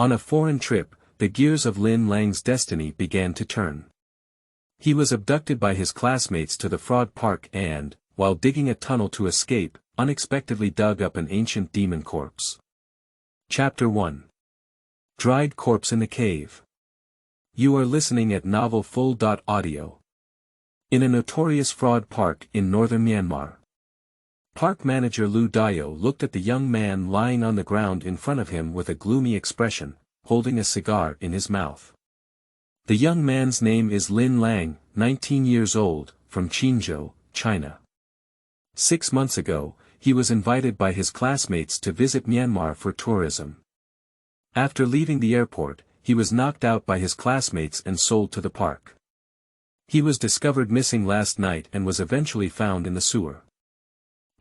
On a foreign trip, the gears of Lin Lang's destiny began to turn. He was abducted by his classmates to the fraud park and, while digging a tunnel to escape, unexpectedly dug up an ancient demon corpse. Chapter 1. Dried Corpse in the Cave. You are listening at Novel Full. Audio. In a notorious fraud park in northern Myanmar. Park manager Lu Dio looked at the young man lying on the ground in front of him with a gloomy expression, holding a cigar in his mouth. The young man's name is Lin Lang, 19 years old, from Qinzhou, China. 6 months ago, he was invited by his classmates to visit Myanmar for tourism. After leaving the airport, he was knocked out by his classmates and sold to the park. He was discovered missing last night and was eventually found in the sewer.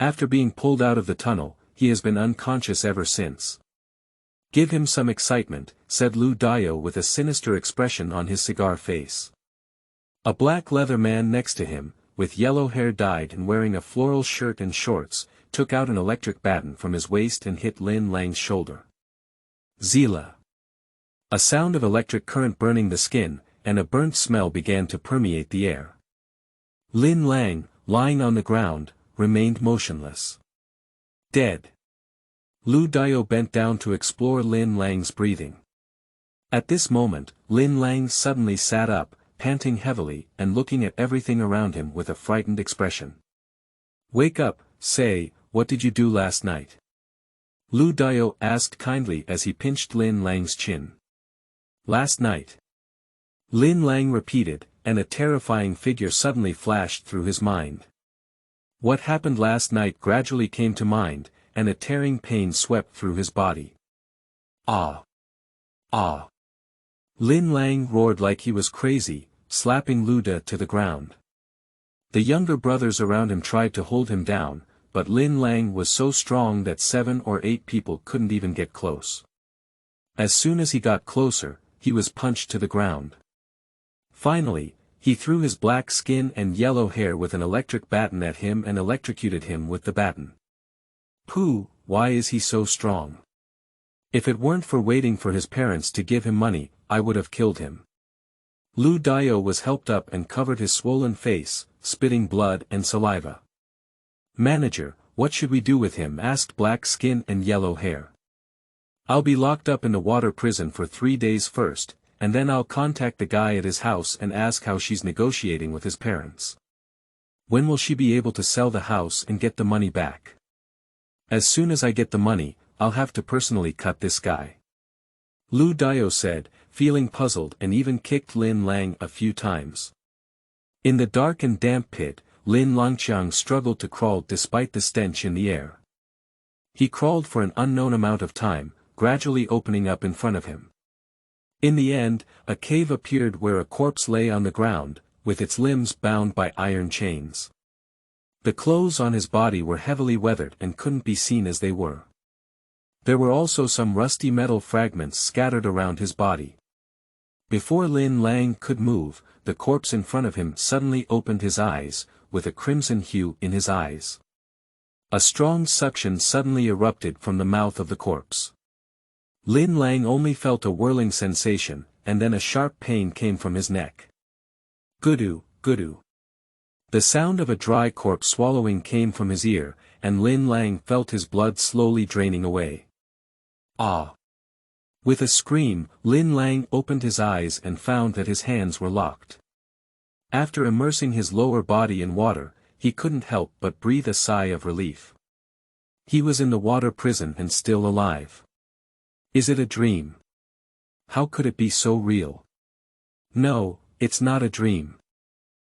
After being pulled out of the tunnel, he has been unconscious ever since. Give him some excitement, said Lu Dio with a sinister expression on his cigar face. A black leather man next to him, with yellow hair dyed and wearing a floral shirt and shorts, took out an electric baton from his waist and hit Lin Lang's shoulder. Zila. A sound of electric current burning the skin, and a burnt smell began to permeate the air. Lin Lang, lying on the ground, remained motionless. Dead. Lu Dio bent down to explore Lin Lang's breathing. At this moment, Lin Lang suddenly sat up, panting heavily and looking at everything around him with a frightened expression. Wake up, say, what did you do last night? Lu Dio asked kindly as he pinched Lin Lang's chin. Last night. Lin Lang repeated, and a terrifying figure suddenly flashed through his mind. What happened last night gradually came to mind, and a tearing pain swept through his body. Ah! Ah! Lin Lang roared like he was crazy, slapping Lu Dio to the ground. The younger brothers around him tried to hold him down, but Lin Lang was so strong that 7 or 8 people couldn't even get close. As soon as he got closer, he was punched to the ground. Finally, he threw his black skin and yellow hair with an electric baton at him and electrocuted him with the baton. Pooh, why is he so strong? If it weren't for waiting for his parents to give him money, I would have killed him. Lu Dio was helped up and covered his swollen face, spitting blood and saliva. Manager, what should we do with him? Asked Black Skin and Yellow Hair. I'll be locked up in the water prison for 3 days first, and then I'll contact the guy at his house and ask how she's negotiating with his parents. When will she be able to sell the house and get the money back? As soon as I get the money, I'll have to personally cut this guy. Lu Dio said, feeling puzzled, and even kicked Lin Lang a few times. In the dark and damp pit, Lin Langqiang struggled to crawl despite the stench in the air. He crawled for an unknown amount of time, gradually opening up in front of him. In the end, a cave appeared where a corpse lay on the ground, with its limbs bound by iron chains. The clothes on his body were heavily weathered and couldn't be seen as they were. There were also some rusty metal fragments scattered around his body. Before Lin Lang could move, the corpse in front of him suddenly opened his eyes, with a crimson hue in his eyes. A strong suction suddenly erupted from the mouth of the corpse. Lin Lang only felt a whirling sensation, and then a sharp pain came from his neck. Gudu, gudu. The sound of a dry corpse swallowing came from his ear, and Lin Lang felt his blood slowly draining away. Ah! With a scream, Lin Lang opened his eyes and found that his hands were locked. After immersing his lower body in water, he couldn't help but breathe a sigh of relief. He was in the water prison and still alive. Is it a dream? How could it be so real? No, it's not a dream.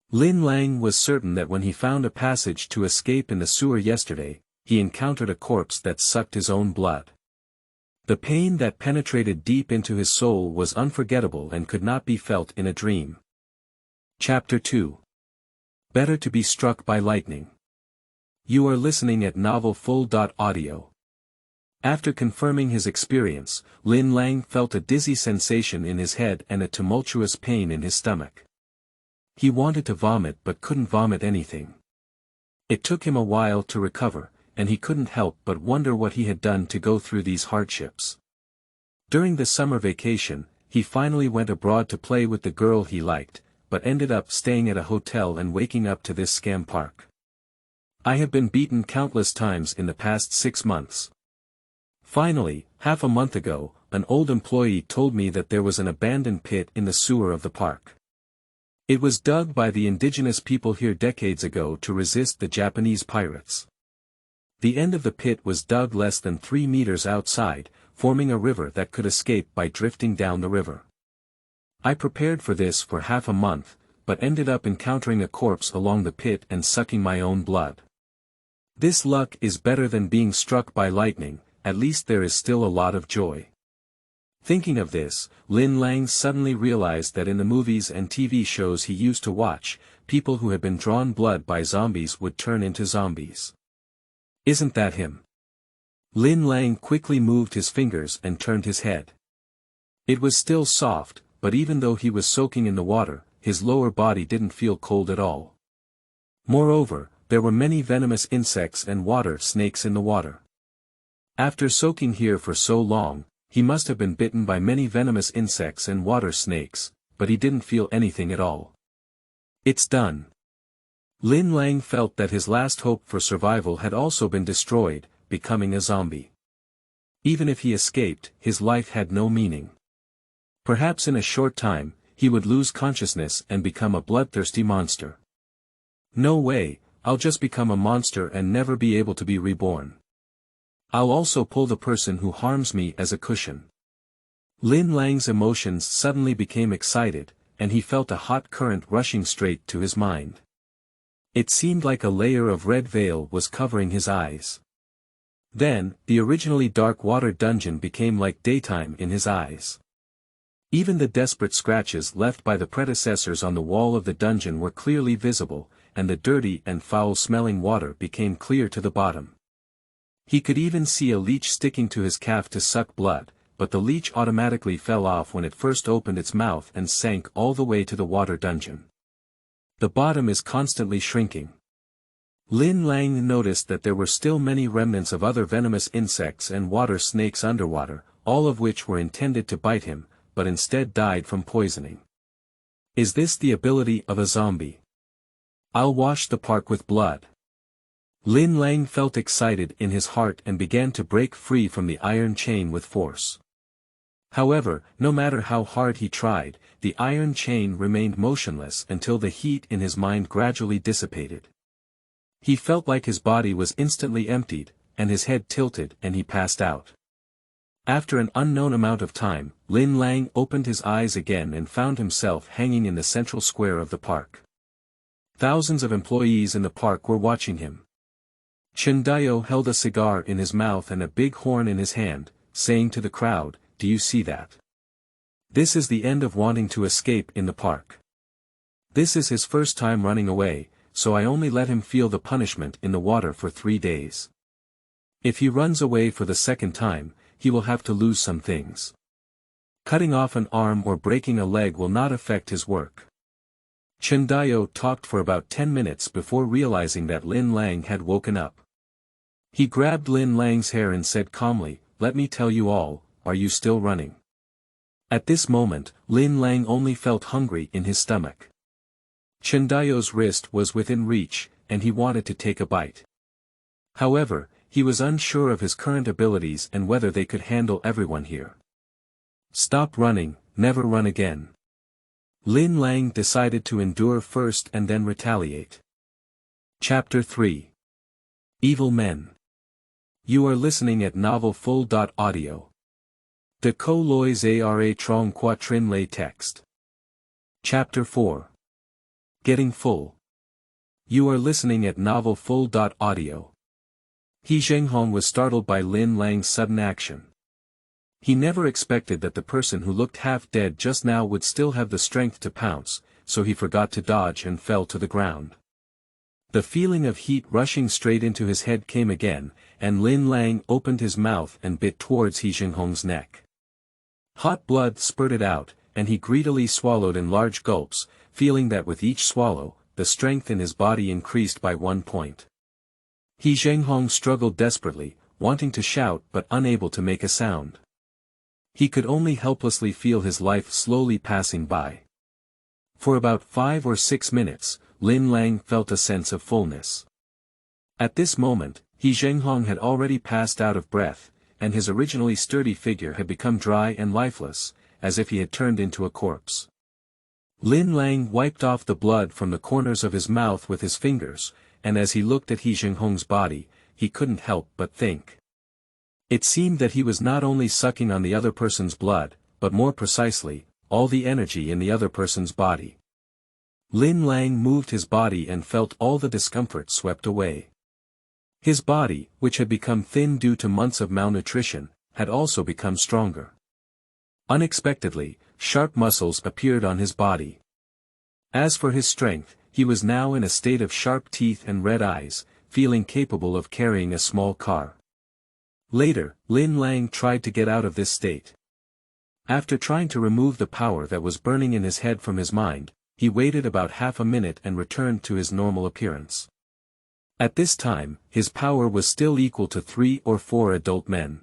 Lin Lang was certain that when he found a passage to escape in the sewer yesterday, he encountered a corpse that sucked his own blood. The pain that penetrated deep into his soul was unforgettable and could not be felt in a dream. Chapter 2. Better to be struck by lightning. You are listening at Novel Full. Audio. After confirming his experience, Lin Lang felt a dizzy sensation in his head and a tumultuous pain in his stomach. He wanted to vomit but couldn't vomit anything. It took him a while to recover, and he couldn't help but wonder what he had done to go through these hardships. During the summer vacation, he finally went abroad to play with the girl he liked, but ended up staying at a hotel and waking up to this scam park. I have been beaten countless times in the past 6 months. Finally, half a month ago, an old employee told me that there was an abandoned pit in the sewer of the park. It was dug by the indigenous people here decades ago to resist the Japanese pirates. The end of the pit was dug less than 3 meters outside, forming a river that could escape by drifting down the river. I prepared for this for half a month, but ended up encountering a corpse along the pit and sucking my own blood. This luck is better than being struck by lightning, at least there is still a lot of joy. Thinking of this, Lin Lang suddenly realized that in the movies and TV shows he used to watch, people who had been drawn blood by zombies would turn into zombies. Isn't that him? Lin Lang quickly moved his fingers and turned his head. It was still soft, but even though he was soaking in the water, his lower body didn't feel cold at all. Moreover, there were many venomous insects and water snakes in the water. After soaking here for so long, he must have been bitten by many venomous insects and water snakes, but he didn't feel anything at all. It's done. Lin Lang felt that his last hope for survival had also been destroyed, becoming a zombie. Even if he escaped, his life had no meaning. Perhaps in a short time, he would lose consciousness and become a bloodthirsty monster. No way, I'll just become a monster and never be able to be reborn. I'll also pull the person who harms me as a cushion. Lin Lang's emotions suddenly became excited, and he felt a hot current rushing straight to his mind. It seemed like a layer of red veil was covering his eyes. Then, the originally dark water dungeon became like daytime in his eyes. Even the desperate scratches left by the predecessors on the wall of the dungeon were clearly visible, and the dirty and foul-smelling water became clear to the bottom. He could even see a leech sticking to his calf to suck blood, but the leech automatically fell off when it first opened its mouth and sank all the way to the water dungeon. The bottom is constantly shrinking. Lin Lang noticed that there were still many remnants of other venomous insects and water snakes underwater, all of which were intended to bite him, but instead died from poisoning. Is this the ability of a zombie? I'll wash the park with blood. Lin Lang felt excited in his heart and began to break free from the iron chain with force. However, no matter how hard he tried, the iron chain remained motionless until the heat in his mind gradually dissipated. He felt like his body was instantly emptied, and his head tilted and he passed out. After an unknown amount of time, Lin Lang opened his eyes again and found himself hanging in the central square of the park. Thousands of employees in the park were watching him. Chundayo held a cigar in his mouth and a big horn in his hand, saying to the crowd, "Do you see that? This is the end of wanting to escape in the park. This is his first time running away, so I only let him feel the punishment in the water for 3 days. If he runs away for the second time, he will have to lose some things. Cutting off an arm or breaking a leg will not affect his work." Chundayo talked for about 10 minutes before realizing that Lin Lang had woken up. He grabbed Lin Lang's hair and said calmly, "Let me tell you all, are you still running?" At this moment, Lin Lang only felt hungry in his stomach. Chundayo's wrist was within reach, and he wanted to take a bite. However, he was unsure of his current abilities and whether they could handle everyone here. Stop running, never run again. Lin Lang decided to endure first and then retaliate. Chapter 3. Evil Men. You are listening at Novel Full.audio. De Co Lois Ara Trong Quatrin Lay Text. Chapter 4. Getting Full. You are listening at Novel Full.audio. He Zhenghong was startled by Lin Lang's sudden action. He never expected that the person who looked half dead just now would still have the strength to pounce, so he forgot to dodge and fell to the ground. The feeling of heat rushing straight into his head came again, and Lin Lang opened his mouth and bit towards He Zhenghong's neck. Hot blood spurted out, and he greedily swallowed in large gulps, feeling that with each swallow, the strength in his body increased by 1 point. He Zhenghong struggled desperately, wanting to shout but unable to make a sound. He could only helplessly feel his life slowly passing by. For about 5 or 6 minutes, Lin Lang felt a sense of fullness. At this moment, He Zhenghong had already passed out of breath, and his originally sturdy figure had become dry and lifeless, as if he had turned into a corpse. Lin Lang wiped off the blood from the corners of his mouth with his fingers, and as he looked at He Zhenghong's body, he couldn't help but think. It seemed that he was not only sucking on the other person's blood, but more precisely, all the energy in the other person's body. Lin Lang moved his body and felt all the discomfort swept away. His body, which had become thin due to months of malnutrition, had also become stronger. Unexpectedly, sharp muscles appeared on his body. As for his strength, he was now in a state of sharp teeth and red eyes, feeling capable of carrying a small car. Later, Lin Lang tried to get out of this state. After trying to remove the power that was burning in his head from his mind, he waited about half a minute and returned to his normal appearance. At this time, his power was still equal to 3 or 4 adult men.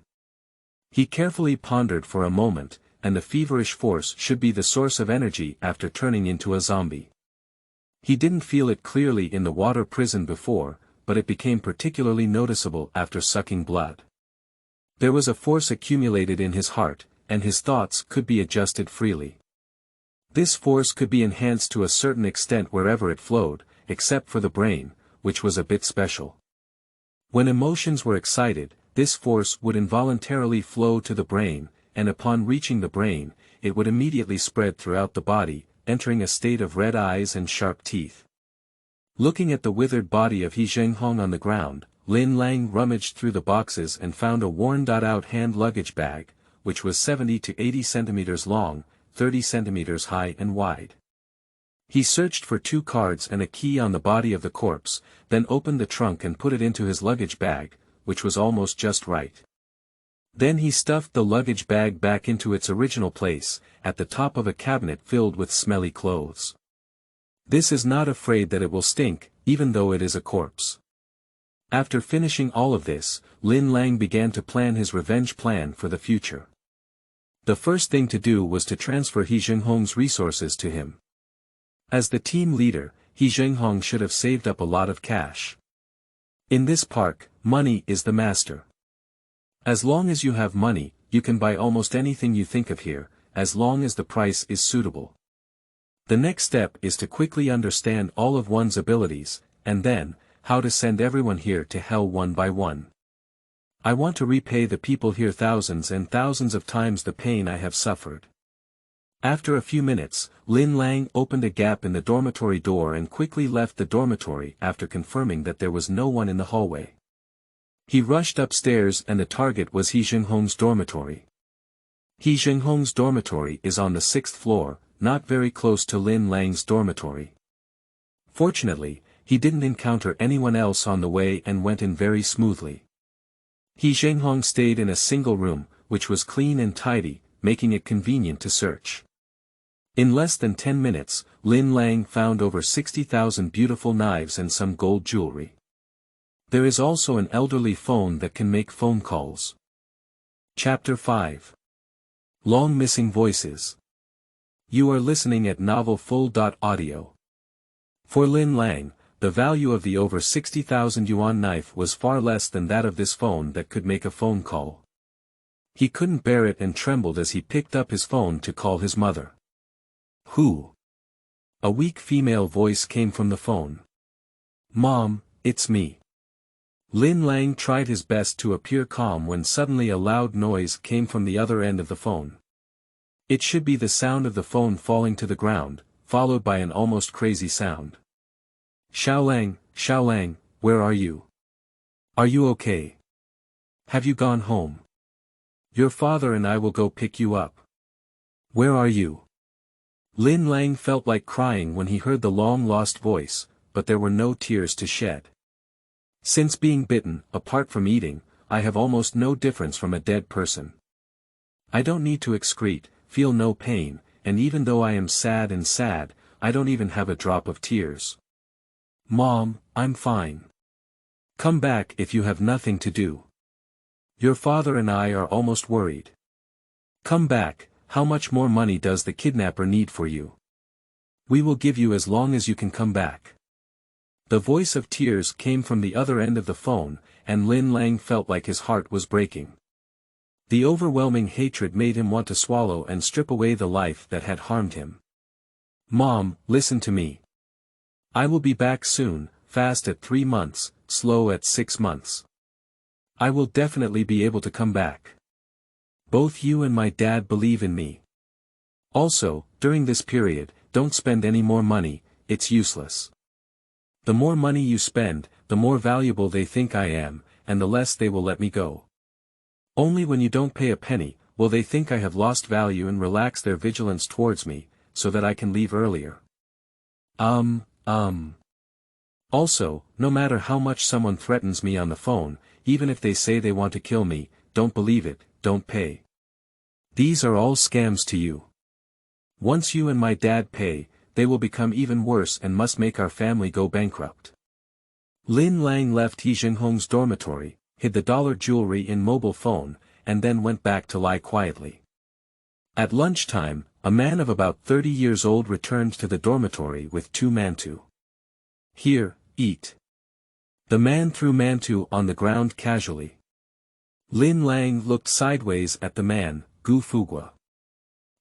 He carefully pondered for a moment, and the feverish force should be the source of energy after turning into a zombie. He didn't feel it clearly in the water prison before, but it became particularly noticeable after sucking blood. There was a force accumulated in his heart, and his thoughts could be adjusted freely. This force could be enhanced to a certain extent wherever it flowed, except for the brain, which was a bit special. When emotions were excited, this force would involuntarily flow to the brain, and upon reaching the brain, it would immediately spread throughout the body, entering a state of red eyes and sharp teeth. Looking at the withered body of He Zhenghong on the ground, Lin Lang rummaged through the boxes and found a worn-out hand luggage bag, which was 70 to 80 centimeters long, 30 centimeters high and wide. He searched for 2 cards and a key on the body of the corpse, then opened the trunk and put it into his luggage bag, which was almost just right. Then he stuffed the luggage bag back into its original place, at the top of a cabinet filled with smelly clothes. This is not afraid that it will stink, even though it is a corpse. After finishing all of this, Lin Lang began to plan his revenge plan for the future. The first thing to do was to transfer He Zhenghong's resources to him. As the team leader, He Zhenghong should have saved up a lot of cash. In this park, money is the master. As long as you have money, you can buy almost anything you think of here, as long as the price is suitable. The next step is to quickly understand all of one's abilities, and then, how to send everyone here to hell one by one. I want to repay the people here thousands and thousands of times the pain I have suffered. After a few minutes, Lin Lang opened a gap in the dormitory door and quickly left the dormitory after confirming that there was no one in the hallway. He rushed upstairs and the target was He Zhenghong's dormitory. He Zhenghong's dormitory is on the 6th floor, not very close to Lin Lang's dormitory. Fortunately, he didn't encounter anyone else on the way and went in very smoothly. He Zhenghong stayed in a single room, which was clean and tidy, making it convenient to search. In less than 10 minutes, Lin Lang found over 60,000 beautiful knives and some gold jewelry. There is also an elderly phone that can make phone calls. Chapter 5. Long Missing Voices. You are listening at novelfull.audio. For Lin Lang, the value of the over 60,000 yuan knife was far less than that of this phone that could make a phone call. He couldn't bear it and trembled as he picked up his phone to call his mother. Who? A weak female voice came from the phone. Mom, it's me. Lin Lang tried his best to appear calm when suddenly a loud noise came from the other end of the phone. It should be the sound of the phone falling to the ground, followed by an almost crazy sound. Xiaolang, where are you? Are you okay? Have you gone home? Your father and I will go pick you up. Where are you? Lin Lang felt like crying when he heard the long-lost voice, but there were no tears to shed. Since being bitten, apart from eating, I have almost no difference from a dead person. I don't need to excrete, feel no pain, and even though I am sad, I don't even have a drop of tears. Mom, I'm fine. Come back if you have nothing to do. Your father and I are almost worried. Come back, how much more money does the kidnapper need for you? We will give you as long as you can come back. The voice of tears came from the other end of the phone, and Lin Lang felt like his heart was breaking. The overwhelming hatred made him want to swallow and strip away the life that had harmed him. Mom, listen to me. I will be back soon, fast at 3 months, slow at 6 months. I will definitely be able to come back. Both you and my dad believe in me. Also, during this period, don't spend any more money, it's useless. The more money you spend, the more valuable they think I am, and the less they will let me go. Only when you don't pay a penny, will they think I have lost value and relax their vigilance towards me, so that I can leave earlier. Also, no matter how much someone threatens me on the phone, even if they say they want to kill me, don't believe it, don't pay. These are all scams to you. Once you and my dad pay, they will become even worse and must make our family go bankrupt. Lin Lang left He Jinghong's dormitory, hid the dollar jewelry in mobile phone, and then went back to lie quietly. At lunchtime, a man of about 30 years old returned to the dormitory with 2 mantu. Here, eat. The man threw mantu on the ground casually. Lin Lang looked sideways at the man, Gu Fugua.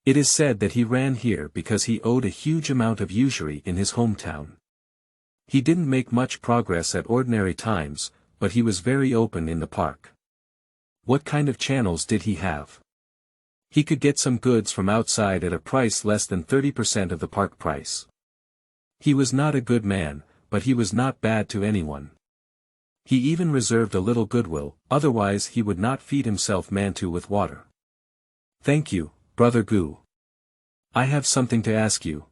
It is said that he ran here because he owed a huge amount of usury in his hometown. He didn't make much progress at ordinary times, but he was very open in the park. What kind of channels did he have? He could get some goods from outside at a price less than 30% of the park price. He was not a good man, but he was not bad to anyone. He even reserved a little goodwill, otherwise he would not feed himself mantu with water. Thank you, Brother Gu. I have something to ask you.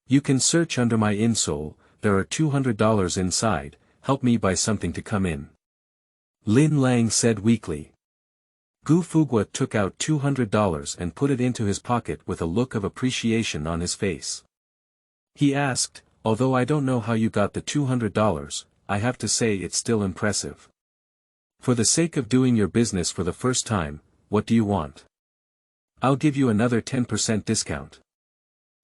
You can search under my insole, there are $200 inside, help me buy something to come in. Lin Lang said weakly. Gu Fugua took out $200 and put it into his pocket with a look of appreciation on his face. He asked, although I don't know how you got the $200, I have to say it's still impressive. For the sake of doing your business for the first time, what do you want? I'll give you another 10% discount.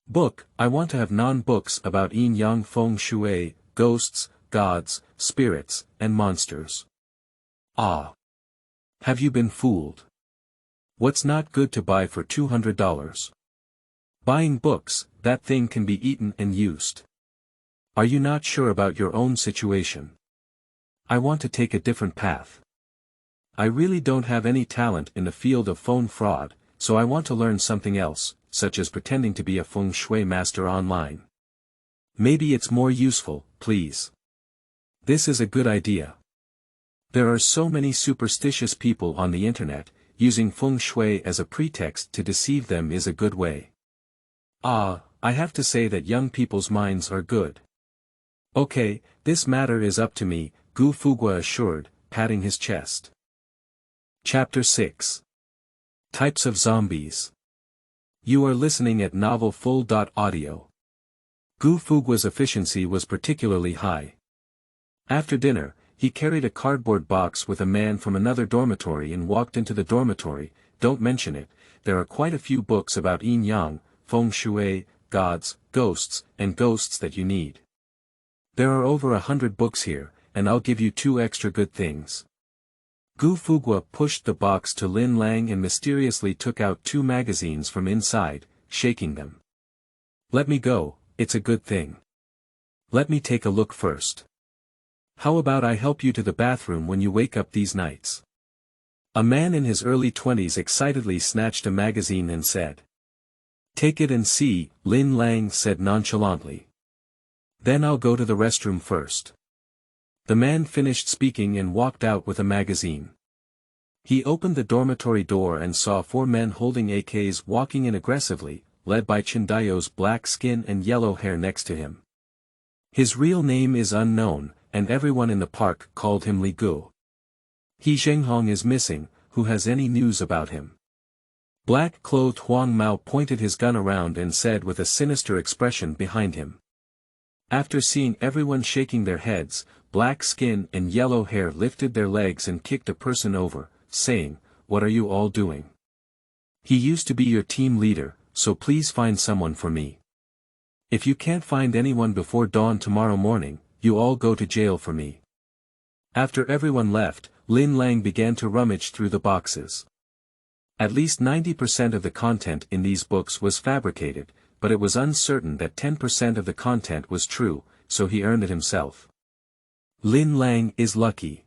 Book, I want to have non-books about yin yang feng shui, ghosts, gods, spirits, and monsters. Ah. Have you been fooled? What's not good to buy for $200? Buying books, that thing can be eaten and used. Are you not sure about your own situation? I want to take a different path. I really don't have any talent in the field of phone fraud, so I want to learn something else, such as pretending to be a feng shui master online. Maybe it's more useful, please. This is a good idea. There are so many superstitious people on the internet, using feng shui as a pretext to deceive them is a good way. Ah, I have to say that young people's minds are good. Okay, this matter is up to me, Gu Fugua assured, patting his chest. Chapter 6. Types of Zombies. You are listening at novelfull.audio. Gu Fugua's efficiency was particularly high. After dinner, he carried a cardboard box with a man from another dormitory and walked into the dormitory. Don't mention it, there are quite a few books about yin-yang, feng shui, gods, ghosts that you need. There are over 100 books here, and I'll give you 2 extra good things. Gu Fugua pushed the box to Lin Lang and mysteriously took out 2 magazines from inside, shaking them. Let me go, it's a good thing. Let me take a look first. How about I help you to the bathroom when you wake up these nights? A man in his early 20s excitedly snatched a magazine and said. Take it and see, Lin Lang said nonchalantly. Then I'll go to the restroom first. The man finished speaking and walked out with a magazine. He opened the dormitory door and saw 4 men holding AKs walking in aggressively, led by Chindayo's black skin and yellow hair next to him. His real name is unknown, and everyone in the park called him Li Gu. He Zhenghong is missing, who has any news about him? Black-clothed Huang Mao pointed his gun around and said with a sinister expression behind him. After seeing everyone shaking their heads, black skin and yellow hair lifted their legs and kicked a person over, saying, What are you all doing? He used to be your team leader, so please find someone for me. If you can't find anyone before dawn tomorrow morning, you all go to jail for me." After everyone left, Lin Lang began to rummage through the boxes. At least 90% of the content in these books was fabricated, but it was uncertain that 10% of the content was true, so he earned it himself. Lin Lang is lucky.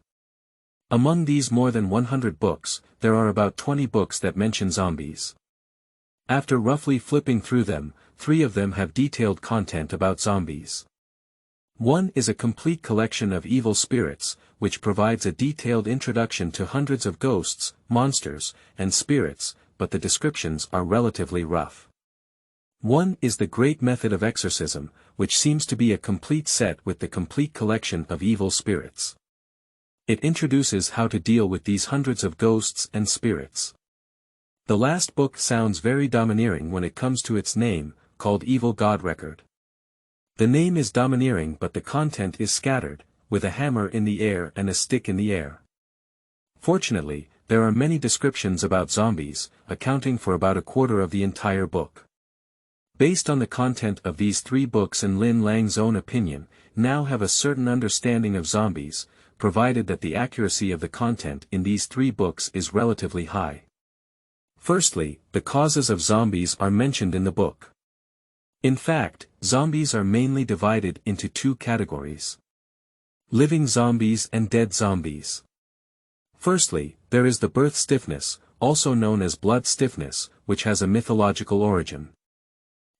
Among these more than 100 books, there are about 20 books that mention zombies. After roughly flipping through them, 3 of them have detailed content about zombies. One is a complete collection of evil spirits, which provides a detailed introduction to hundreds of ghosts, monsters, and spirits, but the descriptions are relatively rough. One is the Great Method of Exorcism, which seems to be a complete set with the complete collection of evil spirits. It introduces how to deal with these hundreds of ghosts and spirits. The last book sounds very domineering when it comes to its name, called Evil God Record. The name is domineering but the content is scattered, with a hammer in the air and a stick in the air. Fortunately, there are many descriptions about zombies, accounting for about a quarter of the entire book. Based on the content of these 3 books and Lin Lang's own opinion, now have a certain understanding of zombies, provided that the accuracy of the content in these 3 books is relatively high. Firstly, the causes of zombies are mentioned in the book. In fact, zombies are mainly divided into 2 categories: living zombies and dead zombies. Firstly, there is the birth stiffness, also known as blood stiffness, which has a mythological origin.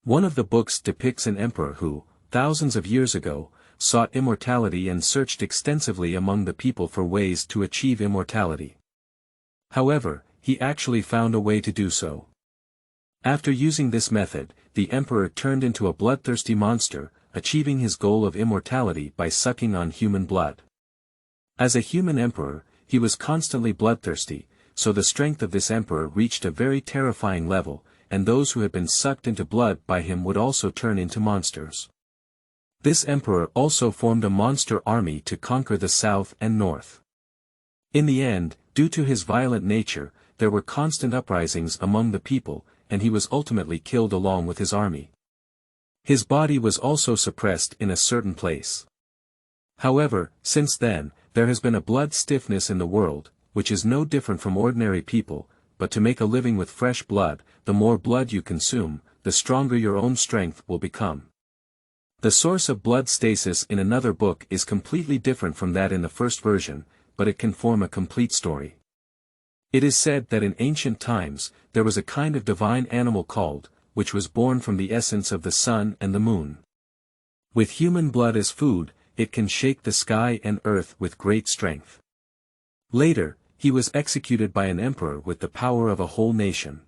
One of the books depicts an emperor who, thousands of years ago, sought immortality and searched extensively among the people for ways to achieve immortality. However, he actually found a way to do so. After using this method, the emperor turned into a bloodthirsty monster, achieving his goal of immortality by sucking on human blood. As a human emperor, he was constantly bloodthirsty, so the strength of this emperor reached a very terrifying level, and those who had been sucked into blood by him would also turn into monsters. This emperor also formed a monster army to conquer the south and north. In the end, due to his violent nature, there were constant uprisings among the people, and he was ultimately killed along with his army. His body was also suppressed in a certain place. However, since then, there has been a blood stiffness in the world, which is no different from ordinary people, but to make a living with fresh blood, the more blood you consume, the stronger your own strength will become. The source of blood stasis in another book is completely different from that in the first version, but it can form a complete story. It is said that in ancient times, there was a kind of divine animal called, which was born from the essence of the sun and the moon. With human blood as food, it can shake the sky and earth with great strength. Later, he was executed by an emperor with the power of a whole nation.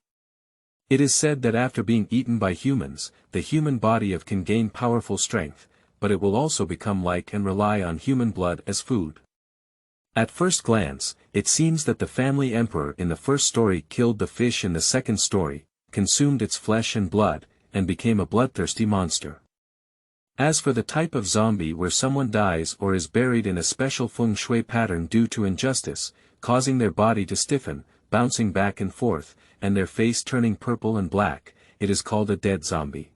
It is said that after being eaten by humans, the human body can gain powerful strength, but it will also become like and rely on human blood as food. At first glance, it seems that the family emperor in the first story killed the fish in the second story, consumed its flesh and blood, and became a bloodthirsty monster. As for the type of zombie where someone dies or is buried in a special feng shui pattern due to injustice, causing their body to stiffen, bouncing back and forth, and their face turning purple and black, it is called a dead zombie.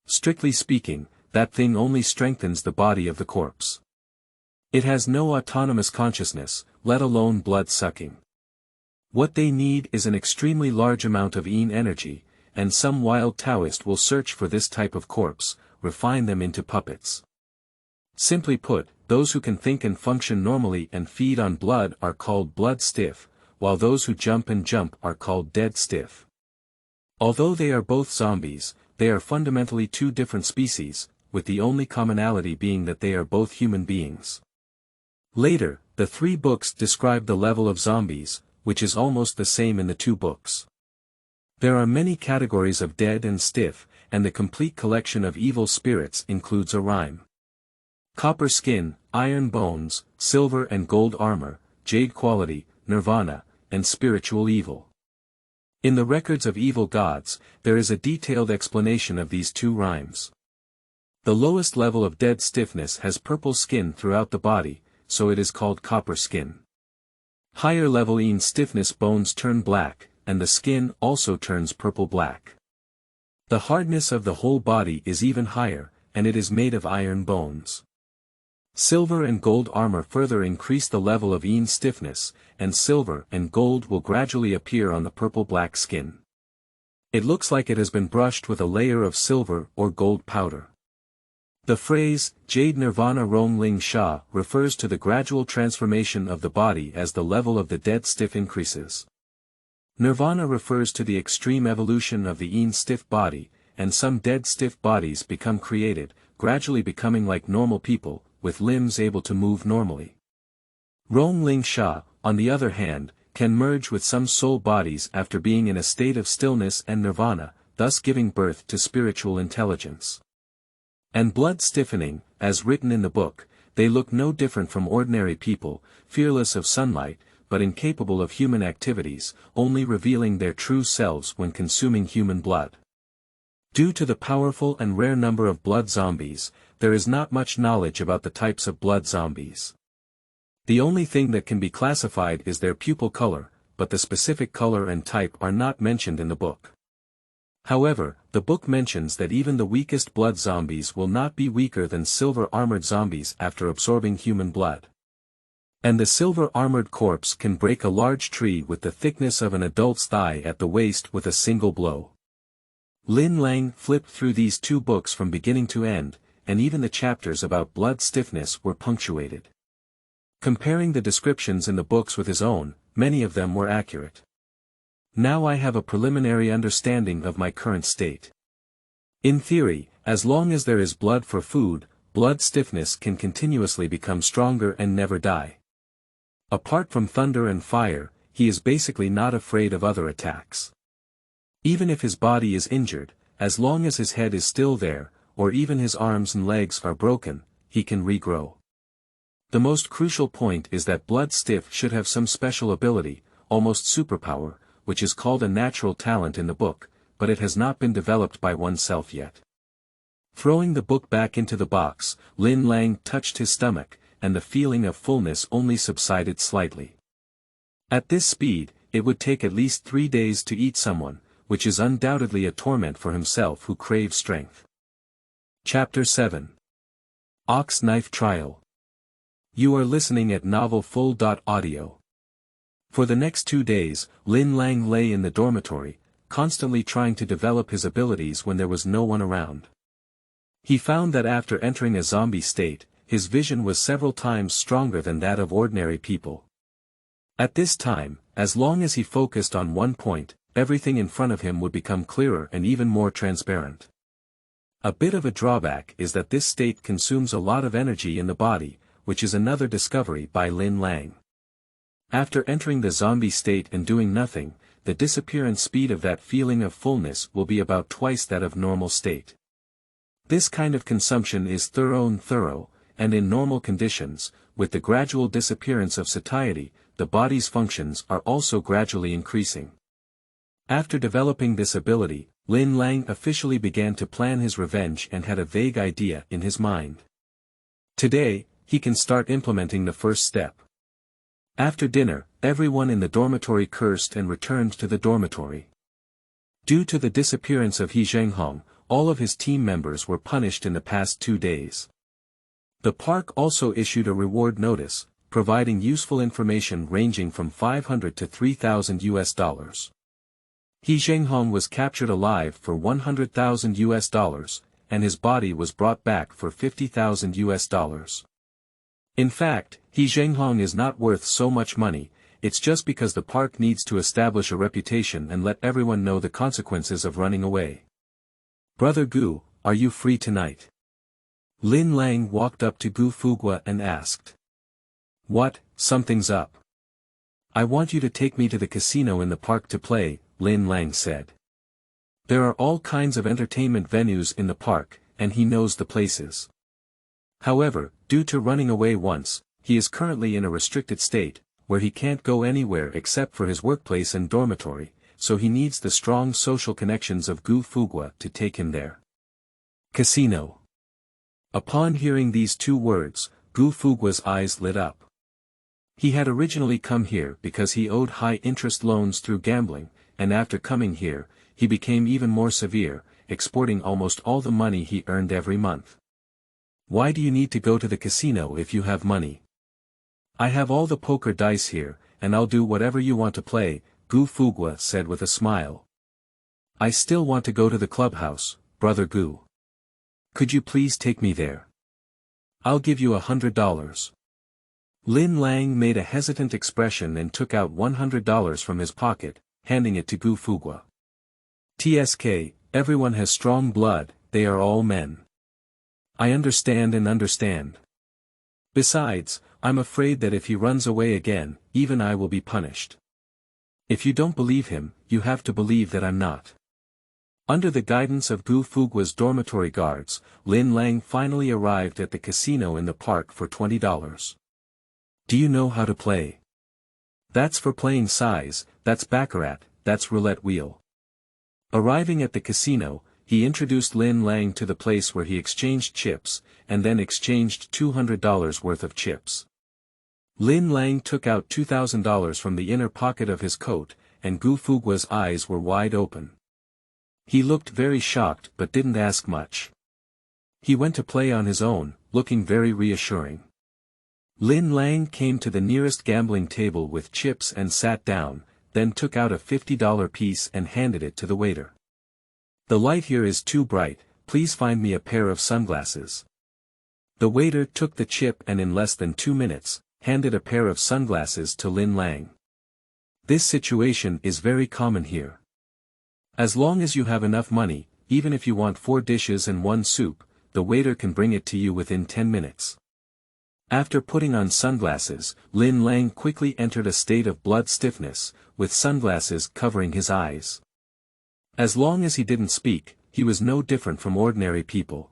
Strictly speaking, that thing only strengthens the body of the corpse. It has no autonomous consciousness, let alone blood-sucking. What they need is an extremely large amount of yin energy, and some wild Taoist will search for this type of corpse, refine them into puppets. Simply put, those who can think and function normally and feed on blood are called blood stiff, while those who jump and jump are called dead stiff. Although they are both zombies, they are fundamentally 2 different species, with the only commonality being that they are both human beings. Later, the 3 books describe the level of zombies, which is almost the same in the 2 books. There are many categories of dead and stiff, and the complete collection of evil spirits includes a rhyme. Copper skin, iron bones, silver and gold armor, jade quality, nirvana, and spiritual evil. In the records of evil gods, there is a detailed explanation of these 2 rhymes. The lowest level of dead stiffness has purple skin throughout the body, so it is called copper skin. Higher level yin stiffness bones turn black, and the skin also turns purple-black. The hardness of the whole body is even higher, and it is made of iron bones. Silver and gold armor further increase the level of Yin stiffness, and silver and gold will gradually appear on the purple-black skin. It looks like it has been brushed with a layer of silver or gold powder. The phrase, Jade Nirvana Rong Ling Sha, refers to the gradual transformation of the body as the level of the dead stiff increases. Nirvana refers to the extreme evolution of the Yin stiff body, and some dead stiff bodies become created, gradually becoming like normal people, with limbs able to move normally. Rong Ling Sha, on the other hand, can merge with some soul bodies after being in a state of stillness and nirvana, thus giving birth to spiritual intelligence. And blood stiffening, as written in the book, they look no different from ordinary people, fearless of sunlight, but incapable of human activities, only revealing their true selves when consuming human blood. Due to the powerful and rare number of blood zombies, there is not much knowledge about the types of blood zombies. The only thing that can be classified is their pupil color, but the specific color and type are not mentioned in the book. However, the book mentions that even the weakest blood zombies will not be weaker than silver-armored zombies after absorbing human blood. And the silver-armored corpse can break a large tree with the thickness of an adult's thigh at the waist with a single blow. Lin Lang flipped through these two books from beginning to end, and even the chapters about blood stiffness were punctuated. Comparing the descriptions in the books with his own, many of them were accurate. Now I have a preliminary understanding of my current state. In theory, as long as there is blood for food, blood stiffness can continuously become stronger and never die. Apart from thunder and fire, he is basically not afraid of other attacks. Even if his body is injured, as long as his head is still there, or even his arms and legs are broken, he can regrow. The most crucial point is that blood stiff should have some special ability, almost superpower, which is called a natural talent in the book, but it has not been developed by oneself yet. Throwing the book back into the box, Lin Lang touched his stomach, and the feeling of fullness only subsided slightly. At this speed, it would take at least 3 days to eat someone, which is undoubtedly a torment for himself who craves strength. Chapter 7. Ox Knife Trial. You are listening at novelfull.audio. For the next 2 days, Lin Lang lay in the dormitory, constantly trying to develop his abilities when there was no one around. He found that after entering a zombie state, his vision was several times stronger than that of ordinary people. At this time, as long as he focused on one point, everything in front of him would become clearer and even more transparent. A bit of a drawback is that this state consumes a lot of energy in the body, which is another discovery by Lin Lang. After entering the zombie state and doing nothing, the disappearance speed of that feeling of fullness will be about twice that of normal state. This kind of consumption is thorough, and in normal conditions, with the gradual disappearance of satiety, the body's functions are also gradually increasing. After developing this ability, Lin Lang officially began to plan his revenge and had a vague idea in his mind. Today, he can start implementing the first step. After dinner, everyone in the dormitory cursed and returned to the dormitory. Due to the disappearance of He Zhenghong, all of his team members were punished in the past 2 days. The park also issued a reward notice, providing useful information ranging from $500 to $3,000. He Zhenghong was captured alive for $100,000, and his body was brought back for $50,000. In fact, He Zhenghong is not worth so much money, it's just because the park needs to establish a reputation and let everyone know the consequences of running away. Brother Gu, are you free tonight? Lin Lang walked up to Gu Fugua and asked. What, something's up. I want you to take me to the casino in the park to play, Lin Lang said. There are all kinds of entertainment venues in the park, and he knows the places. However, due to running away once, he is currently in a restricted state, where he can't go anywhere except for his workplace and dormitory, so he needs the strong social connections of Gu Fugua to take him there. Casino. Upon hearing these 2 words, Gu Fugua's eyes lit up. He had originally come here because he owed high-interest loans through gambling, and after coming here, he became even more severe, exporting almost all the money he earned every month. Why do you need to go to the casino if you have money? I have all the poker dice here, and I'll do whatever you want to play, Gu Fugwa said with a smile. I still want to go to the clubhouse, Brother Gu. Could you please take me there? I'll give you $100. Lin Lang made a hesitant expression and took out $100 from his pocket, handing it to Gu Fugwa. TSK, everyone has strong blood, they are all men. I understand and understand. Besides, I'm afraid that if he runs away again, even I will be punished. If you don't believe him, you have to believe that I'm not. Under the guidance of Gu Fugwa's dormitory guards, Lin Lang finally arrived at the casino in the park for $20. Do you know how to play? That's for playing size, that's baccarat, that's roulette wheel. Arriving at the casino, he introduced Lin Lang to the place where he exchanged chips, and then exchanged $200 worth of chips. Lin Lang took out $2,000 from the inner pocket of his coat, and Gu Fugwa's eyes were wide open. He looked very shocked but didn't ask much. He went to play on his own, looking very reassuring. Lin Lang came to the nearest gambling table with chips and sat down, then took out a $50 piece and handed it to the waiter. The light here is too bright, please find me a pair of sunglasses. The waiter took the chip and in less than 2 minutes, handed a pair of sunglasses to Lin Lang. This situation is very common here. As long as you have enough money, even if you want 4 dishes and 1 soup, the waiter can bring it to you within 10 minutes. After putting on sunglasses, Lin Lang quickly entered a state of blood stiffness, with sunglasses covering his eyes. As long as he didn't speak, he was no different from ordinary people.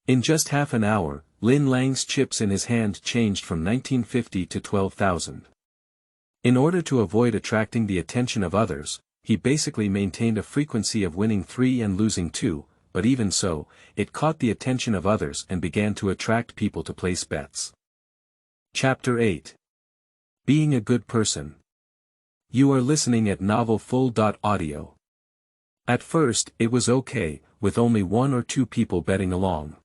In just half an hour, Lin Lang's chips in his hand changed from 1950 to 12,000. In order to avoid attracting the attention of others, he basically maintained a frequency of winning 3 and losing 2, but even so, it caught the attention of others and began to attract people to place bets. Chapter 8. Being a Good Person. You are listening at novelfull.audio. At first, it was okay, with only 1 or 2 people betting along.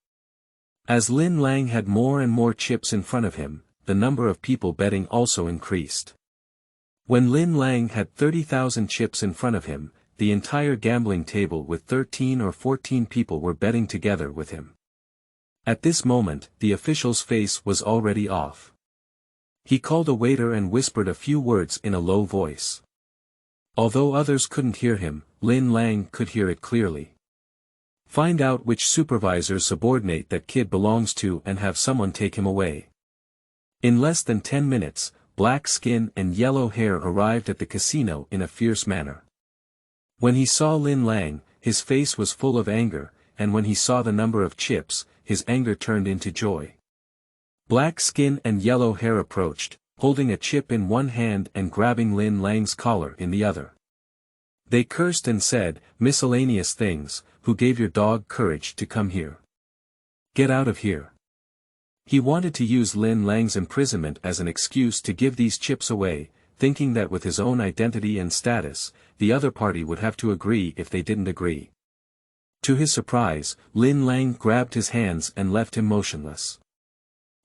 As Lin Lang had more and more chips in front of him, the number of people betting also increased. When Lin Lang had 30,000 chips in front of him, the entire gambling table with 13 or 14 people were betting together with him. At this moment, the official's face was already off. He called a waiter and whispered a few words in a low voice. Although others couldn't hear him, Lin Lang could hear it clearly. Find out which supervisor's subordinate that kid belongs to and have someone take him away. In less than 10 minutes, black skin and yellow hair arrived at the casino in a fierce manner. When he saw Lin Lang, his face was full of anger, and when he saw the number of chips, his anger turned into joy. Black skin and yellow hair approached, holding a chip in one hand and grabbing Lin Lang's collar in the other. They cursed and said, miscellaneous things, who gave your dog courage to come here? Get out of here. He wanted to use Lin Lang's imprisonment as an excuse to give these chips away, thinking that with his own identity and status, the other party would have to agree if they didn't agree. To his surprise, Lin Lang grabbed his hands and left him motionless.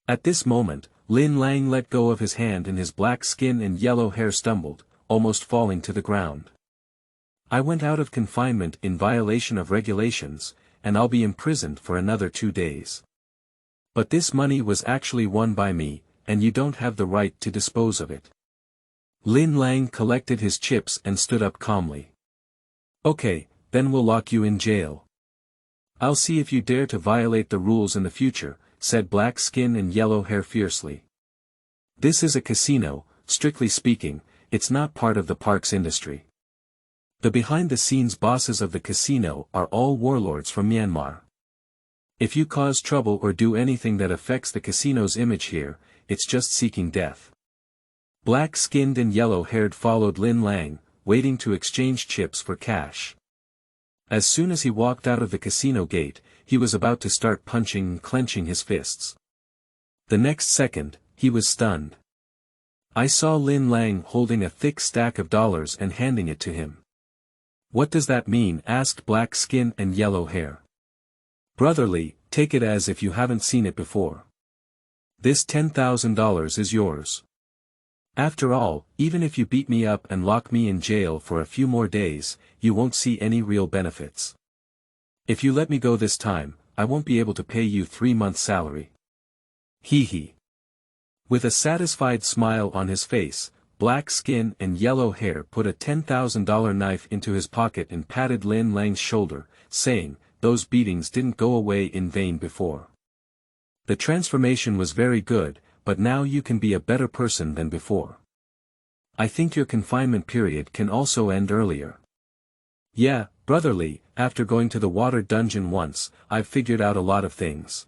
At this moment, Lin Lang let go of his hand and his black skin and yellow hair stumbled, almost falling to the ground. I went out of confinement in violation of regulations, and I'll be imprisoned for another 2 days. But this money was actually won by me, and you don't have the right to dispose of it. Lin Lang collected his chips and stood up calmly. Okay, then we'll lock you in jail. I'll see if you dare to violate the rules in the future, said black skin and yellow hair fiercely. This is a casino, strictly speaking, it's not part of the park's industry. The behind-the-scenes bosses of the casino are all warlords from Myanmar. If you cause trouble or do anything that affects the casino's image here, it's just seeking death. Black-skinned and yellow-haired followed Lin Lang, waiting to exchange chips for cash. As soon as he walked out of the casino gate, he was about to start punching and clenching his fists. The next second, he was stunned. I saw Lin Lang holding a thick stack of dollars and handing it to him. What does that mean? Asked Black Skin and Yellow Hair. Brotherly, take it as if you haven't seen it before. This $10,000 is yours. After all, even if you beat me up and lock me in jail for a few more days, you won't see any real benefits. If you let me go this time, I won't be able to pay you 3 months' salary. Hee hee. With a satisfied smile on his face, Black Skin and Yellow Hair put a $10,000 knife into his pocket and patted Lin Lang's shoulder, saying, "Those beatings didn't go away in vain before. The transformation was very good, but now you can be a better person than before. I think your confinement period can also end earlier." Yeah, brotherly, after going to the water dungeon once, I've figured out a lot of things.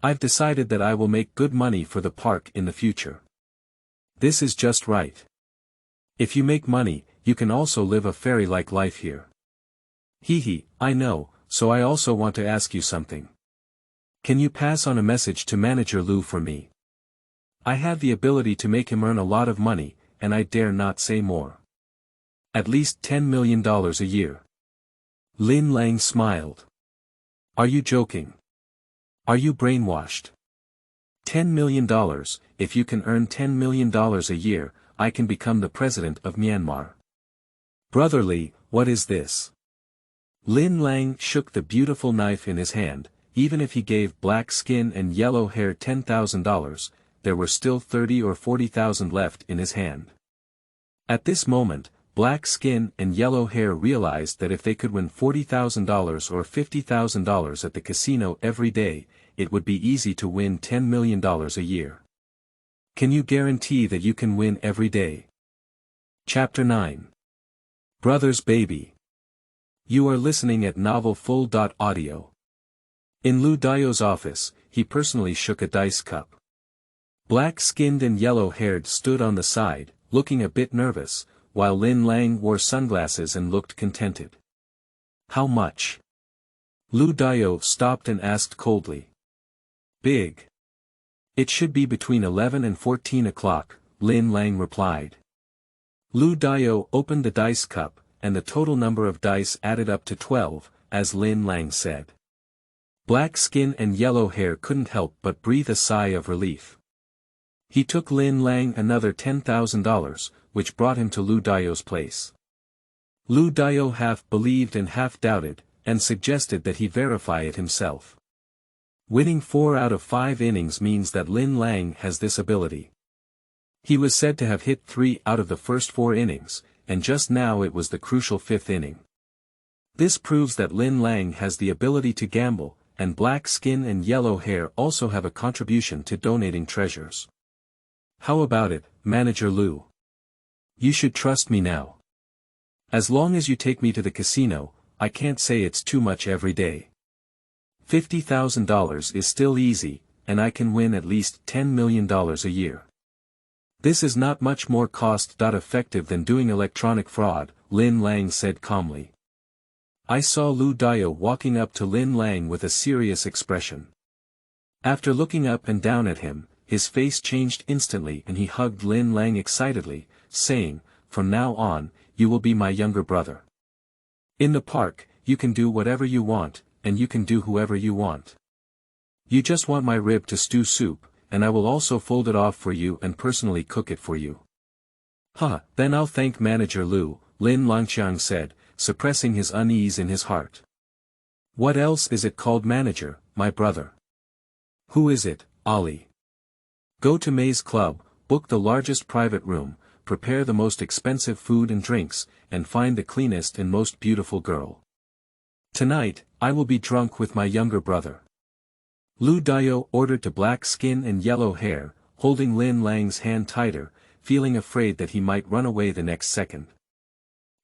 I've decided that I will make good money for the park in the future. This is just right. If you make money, you can also live a fairy-like life here. Hee hee, I know, so I also want to ask you something. Can you pass on a message to Manager Lu for me? I have the ability to make him earn a lot of money, and I dare not say more. At least $10 million a year. Lin Lang smiled. Are you joking? Are you brainwashed? $10 million, if you can earn $10 million a year, I can become the president of Myanmar. Brotherly, what is this? Lin Lang shook the beautiful knife in his hand. Even if he gave Black Skin and Yellow Hair $10,000, there were still 30 or 40,000 left in his hand. At this moment, Black Skin and Yellow Hair realized that if they could win $40,000 or $50,000 at the casino every day, it would be easy to win $10 million a year. Can you guarantee that you can win every day? Chapter 9. Brother's Baby. You are listening at novelfull.audio. In Lu Daio's office, he personally shook a dice cup. Black-skinned and yellow-haired stood on the side, looking a bit nervous, while Lin Lang wore sunglasses and looked contented. How much? Lu Daio stopped and asked coldly. Big. It should be between 11 and 14 o'clock, Lin Lang replied. Lu Daio opened the dice cup, and the total number of dice added up to 12, as Lin Lang said. Black Skin and Yellow Hair couldn't help but breathe a sigh of relief. He took Lin Lang another $10,000, which brought him to Lu Daio's place. Lu Daio half believed and half doubted, and suggested that he verify it himself. Winning 4 out of 5 innings means that Lin Lang has this ability. He was said to have hit 3 out of the first 4 innings, and just now it was the crucial 5th inning. This proves that Lin Lang has the ability to gamble, and Black Skin and Yellow Hair also have a contribution to donating treasures. How about it, Manager Lu? You should trust me now. As long as you take me to the casino, I can't say it's too much every day. $50,000 is still easy, and I can win at least $10 million a year. This is not much more cost-effective than doing electronic fraud, Lin Lang said calmly. I saw Lu Daio walking up to Lin Lang with a serious expression. After looking up and down at him, his face changed instantly and he hugged Lin Lang excitedly, saying, "From now on, you will be my younger brother. In the park, you can do whatever you want, and you can do whoever you want. You just want my rib to stew soup, and I will also fold it off for you and personally cook it for you." Then I'll thank Manager Lu, Lin Langqiang said, suppressing his unease in his heart. What else is it called, Manager, my brother? Who is it, Ali? Go to May's Club, book the largest private room, prepare the most expensive food and drinks, and find the cleanest and most beautiful girl. Tonight, I will be drunk with my younger brother. Lu Daio ordered to Black Skin and Yellow Hair, holding Lin Lang's hand tighter, feeling afraid that he might run away the next second.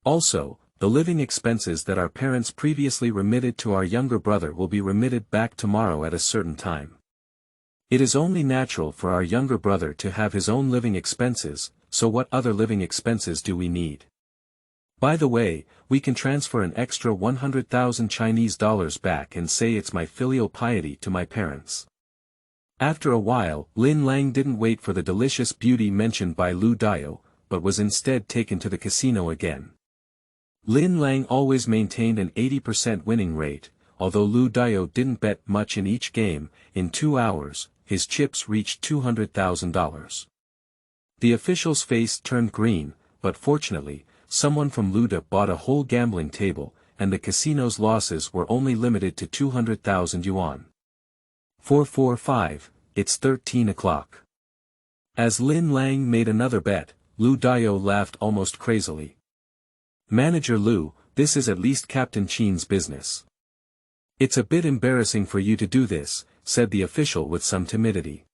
Also, the living expenses that our parents previously remitted to our younger brother will be remitted back tomorrow at a certain time. It is only natural for our younger brother to have his own living expenses, so what other living expenses do we need? By the way, we can transfer an extra 100,000 Chinese dollars back and say it's my filial piety to my parents. After a while, Lin Lang didn't wait for the delicious beauty mentioned by Lu Dio, but was instead taken to the casino again. Lin Lang always maintained an 80% winning rate, although Lu Dio didn't bet much in each game. In 2 hours, his chips reached $200,000. The official's face turned green, but fortunately, someone from Luda bought a whole gambling table, and the casino's losses were only limited to 200,000 yuan. 445, it's 13 o'clock. As Lin Lang made another bet, Lu Dio laughed almost crazily. Manager Lu, this is at least Captain Chin's business. It's a bit embarrassing for you to do this, said the official with some timidity.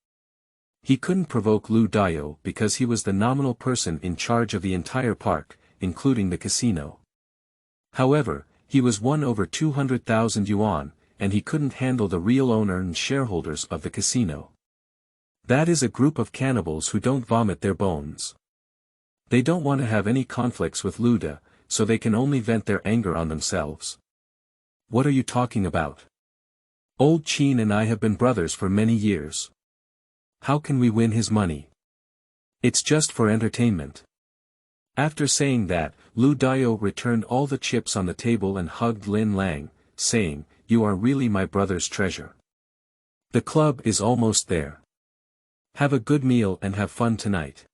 He couldn't provoke Lu Dio because he was the nominal person in charge of the entire park, including the casino. However, he was won over 200,000 yuan, and he couldn't handle the real owner and shareholders of the casino. That is a group of cannibals who don't vomit their bones. They don't want to have any conflicts with Luda, so they can only vent their anger on themselves. What are you talking about? Old Chin and I have been brothers for many years. How can we win his money? It's just for entertainment. After saying that, Lu Dio returned all the chips on the table and hugged Lin Lang, saying, "You are really my brother's treasure. The club is almost there. Have a good meal and have fun tonight.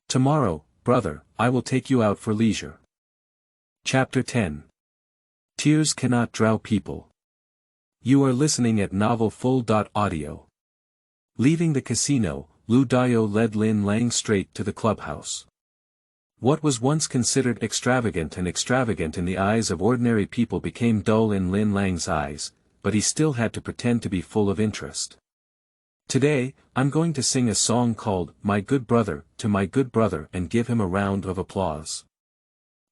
Tomorrow, brother, I will take you out for leisure." Chapter 10. Tears Cannot Drow People. You are listening at novelfull.audio. Leaving the casino, Lu Dio led Lin Lang straight to the clubhouse. What was once considered extravagant in the eyes of ordinary people became dull in Lin Lang's eyes, but he still had to pretend to be full of interest. Today, I'm going to sing a song called "My Good Brother" to my good brother and give him a round of applause.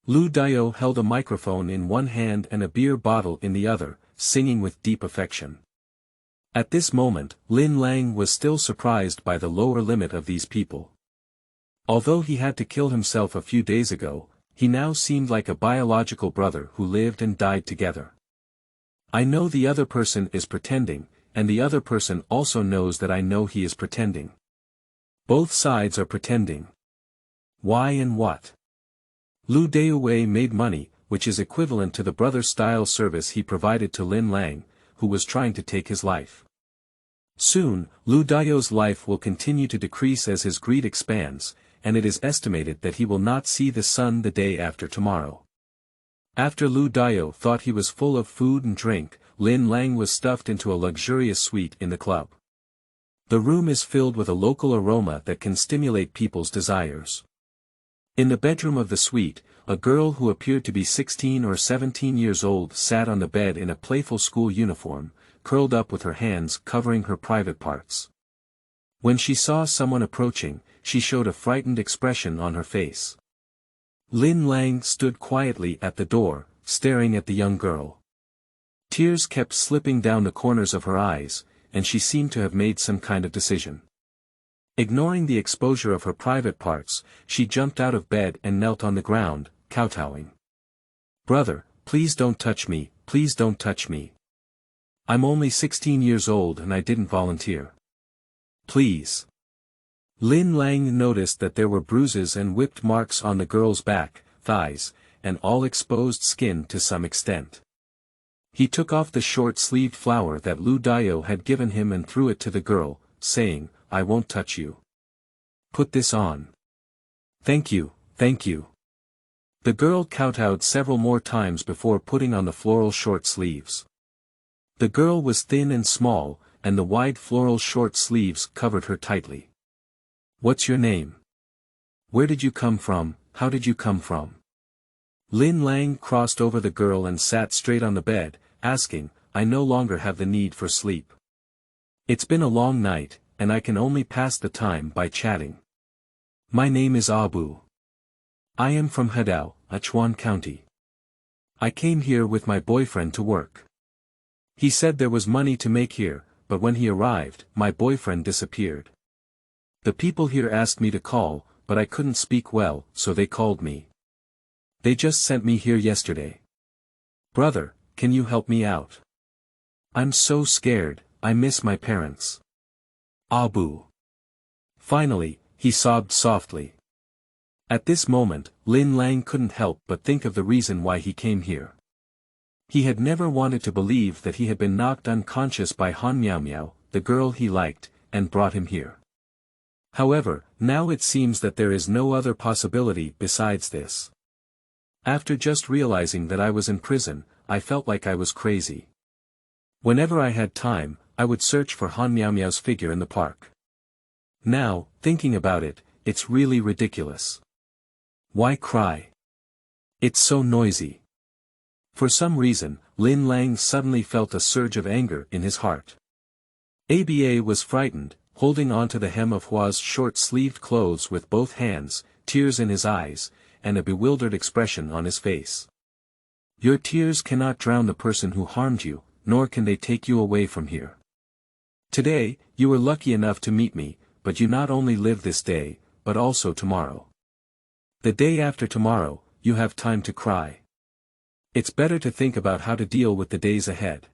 Lu Dio held a microphone in one hand and a beer bottle in the other, singing with deep affection. At this moment, Lin Lang was still surprised by the lower limit of these people. Although he had to kill himself a few days ago, he now seemed like a biological brother who lived and died together. I know the other person is pretending, and the other person also knows that I know he is pretending. Both sides are pretending. Why and what? Lu Dio made money, which is equivalent to the brother-style service he provided to Lin Lang, who was trying to take his life. Soon, Lu Dio's life will continue to decrease as his greed expands, and it is estimated that he will not see the sun the day after tomorrow. After Lu Dio thought he was full of food and drink, Lin Lang was stuffed into a luxurious suite in the club. The room is filled with a local aroma that can stimulate people's desires. In the bedroom of the suite, a girl who appeared to be 16 or 17 years old sat on the bed in a playful school uniform, curled up with her hands covering her private parts. When she saw someone approaching, she showed a frightened expression on her face. Lin Lang stood quietly at the door, staring at the young girl. Tears kept slipping down the corners of her eyes, and she seemed to have made some kind of decision. Ignoring the exposure of her private parts, she jumped out of bed and knelt on the ground, kowtowing. "Brother, please don't touch me, please don't touch me. I'm only 16 years old and I didn't volunteer. Please." Lin Lang noticed that there were bruises and whipped marks on the girl's back, thighs, and all exposed skin to some extent. He took off the short-sleeved flower that Lu Dio had given him and threw it to the girl, saying, "I won't touch you. Put this on." "Thank you, thank you." The girl kowtowed several more times before putting on the floral short sleeves. The girl was thin and small, and the wide floral short sleeves covered her tightly. "What's your name? Where did you come from, how did you come from?" Lin Lang crossed over the girl and sat straight on the bed, asking, "I no longer have the need for sleep. It's been a long night, and I can only pass the time by chatting. My name is Abu. I am from Hadao, Achuan County. I came here with my boyfriend to work. He said there was money to make here, but when he arrived, my boyfriend disappeared. The people here asked me to call, but I couldn't speak well, so they called me. They just sent me here yesterday. Brother, can you help me out? I'm so scared, I miss my parents. Abu. Finally, he sobbed softly. At this moment, Lin Lang couldn't help but think of the reason why he came here. He had never wanted to believe that he had been knocked unconscious by Han Miao Miao, the girl he liked, and brought him here. However, now it seems that there is no other possibility besides this. After just realizing that I was in prison, I felt like I was crazy. Whenever I had time, I would search for Han Miao Miao's figure in the park. Now, thinking about it, it's really ridiculous. Why cry? It's so noisy. For some reason, Lin Lang suddenly felt a surge of anger in his heart. Aba was frightened, holding onto the hem of Hua's short-sleeved clothes with both hands, tears in his eyes, and a bewildered expression on his face. Your tears cannot drown the person who harmed you, nor can they take you away from here. Today, you were lucky enough to meet me, but you not only live this day, but also tomorrow. The day after tomorrow, you have time to cry. It's better to think about how to deal with the days ahead.